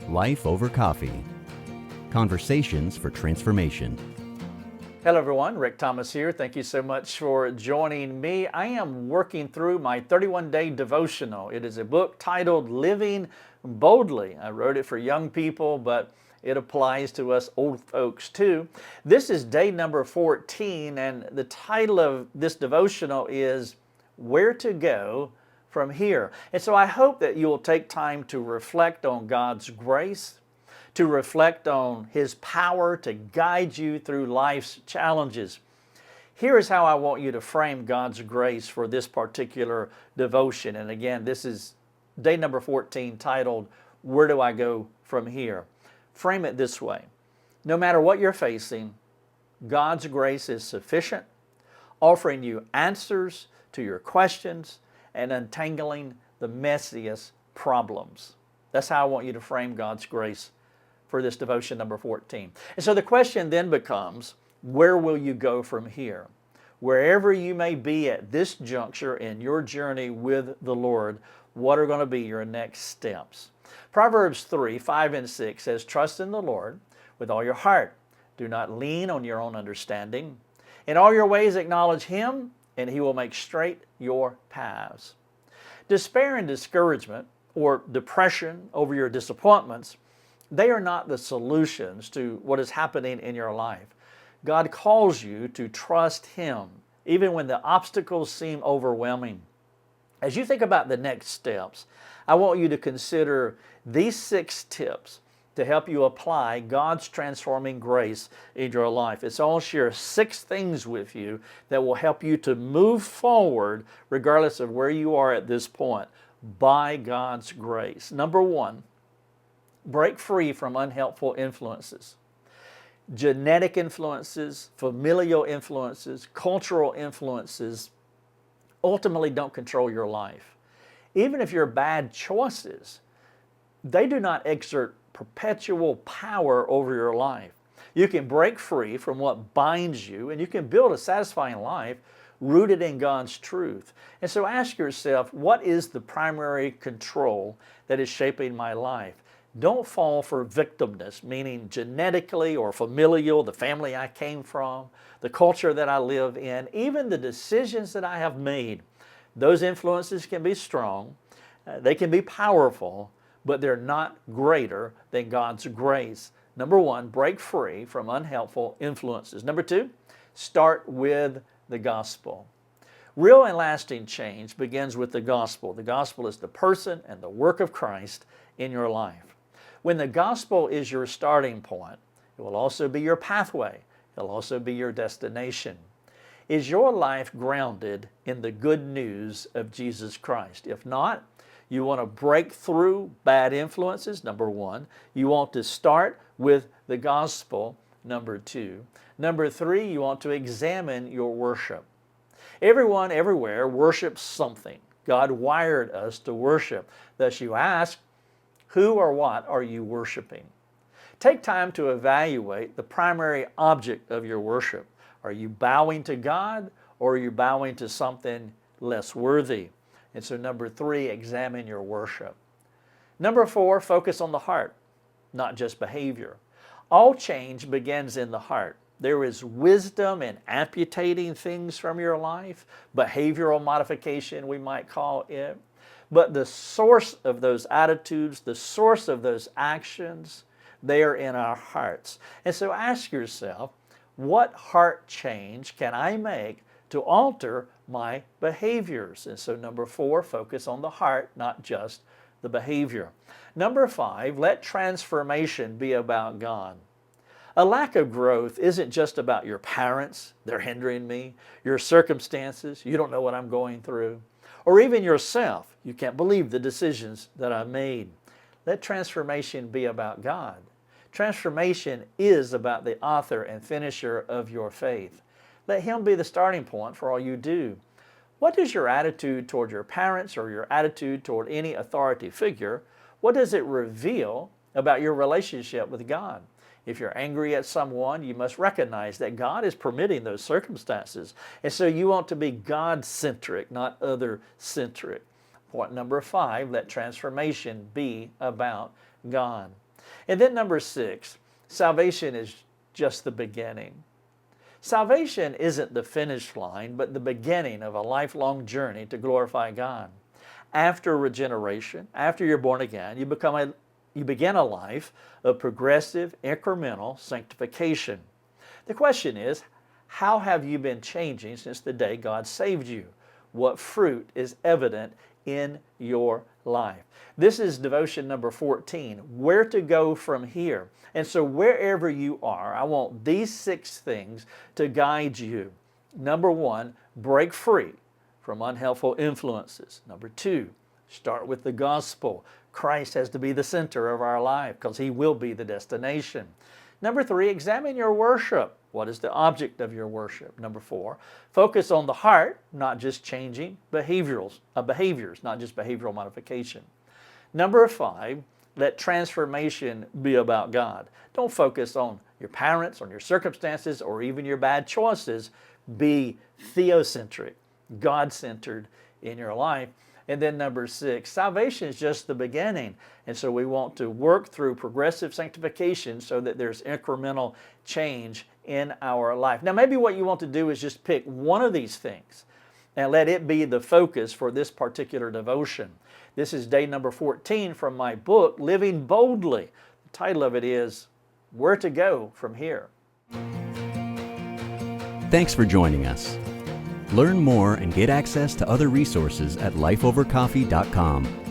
Life Over Coffee. Conversations for Transformation. Hello everyone, Rick Thomas here. Thank you so much for joining me. I am working through my 31-day devotional. It is a book titled Living Boldly. I wrote it for young people, but it applies to us old folks too. This is day number 14, and the title of this devotional is Where to Go From Here. And so I hope that you will take time to reflect on God's grace, to reflect on His power to guide you through life's challenges. Here is how I want you to frame God's grace for this particular devotion. And again, this is day number 14 titled, Where Do I Go From Here? Frame it this way. No matter what you're facing, God's grace is sufficient, offering you answers to your questions and untangling the messiest problems. That's how I want you to frame God's grace for this devotion number 14. And so the question then becomes, where will you go from here? Wherever you may be at this juncture in your journey with the Lord, what are going to be your next steps? Proverbs 3:5 and 6 says, Trust in the Lord with all your heart. Do not lean on your own understanding. In all your ways acknowledge Him, and He will make straight your paths. Despair and discouragement, or depression over your disappointments, they are not the solutions to what is happening in your life. God calls you to trust Him, even when the obstacles seem overwhelming. As you think about the next steps, I want you to consider these 6 tips to help you apply God's transforming grace in your life. It's I'll share 6 things with you that will help you to move forward regardless of where you are at this point by God's grace. Number 1, break free from unhelpful influences. Genetic influences, familial influences, cultural influences ultimately don't control your life. Even if your bad choices, they do not exert perpetual power over your life. You can break free from what binds you, and you can build a satisfying life rooted in God's truth. And so ask yourself, what is the primary control that is shaping my life? Don't fall for victimness, meaning genetically or familial, the family I came from, the culture that I live in, even the decisions that I have made. Those influences can be strong, they can be powerful, but they're not greater than God's grace. Number 1, break free from unhelpful influences. Number 2, start with the gospel. Real and lasting change begins with the gospel. The gospel is the person and the work of Christ in your life. When the gospel is your starting point, it will also be your pathway. It'll also be your destination. Is your life grounded in the good news of Jesus Christ? If not, you want to break through bad influences, number 1. You want to start with the gospel, number 2. Number 3, you want to examine your worship. Everyone, everywhere worships something. God wired us to worship. Thus you ask, who or what are you worshiping? Take time to evaluate the primary object of your worship. Are you bowing to God, or are you bowing to something less worthy? And so number 3, examine your worship. Number 4, focus on the heart, not just behavior. All change begins in the heart. There is wisdom in amputating things from your life, behavioral modification we might call it. But the source of those attitudes, the source of those actions, they are in our hearts. And so ask yourself, what heart change can I make to alter my behaviors? And so number 4, focus on the heart, not just the behavior. Number 5, let transformation be about God. A lack of growth isn't just about your parents, they're hindering me, your circumstances, you don't know what I'm going through, or even yourself, you can't believe the decisions that I made. Let transformation be about God. Transformation is about the author and finisher of your faith. Let Him be the starting point for all you do. What does your attitude toward your parents or your attitude toward any authority figure, what does it reveal about your relationship with God? If you're angry at someone, you must recognize that God is permitting those circumstances. And so you want to be God-centric, not other-centric. Point number 5, let transformation be about God. And then number 6, salvation is just the beginning. Salvation isn't the finish line, but the beginning of a lifelong journey to glorify God. After regeneration, after you're born again, you begin a life of progressive, incremental sanctification. The question is, how have you been changing since the day God saved you? What fruit is evident in your life? This is devotion number 14, where to go from here. And so wherever you are, I want these 6 things to guide you. Number 1, break free from unhelpful influences. Number 2, start with the gospel. Christ has to be the center of our life because He will be the destination. Number 3, examine your worship. What is the object of your worship? Number 4, focus on the heart, not just changing behaviors, not just behavioral modification. Number 5, let transformation be about God. Don't focus on your parents, on your circumstances, or even your bad choices. Be theocentric, God-centered in your life. And then number 6, salvation is just the beginning. And so we want to work through progressive sanctification so that there's incremental change in our life. Now, maybe what you want to do is just pick one of these things and let it be the focus for this particular devotion. This is day number 14 from my book, Living Boldly. The title of it is, Where to Go From Here. Thanks for joining us. Learn more and get access to other resources at lifeovercoffee.com.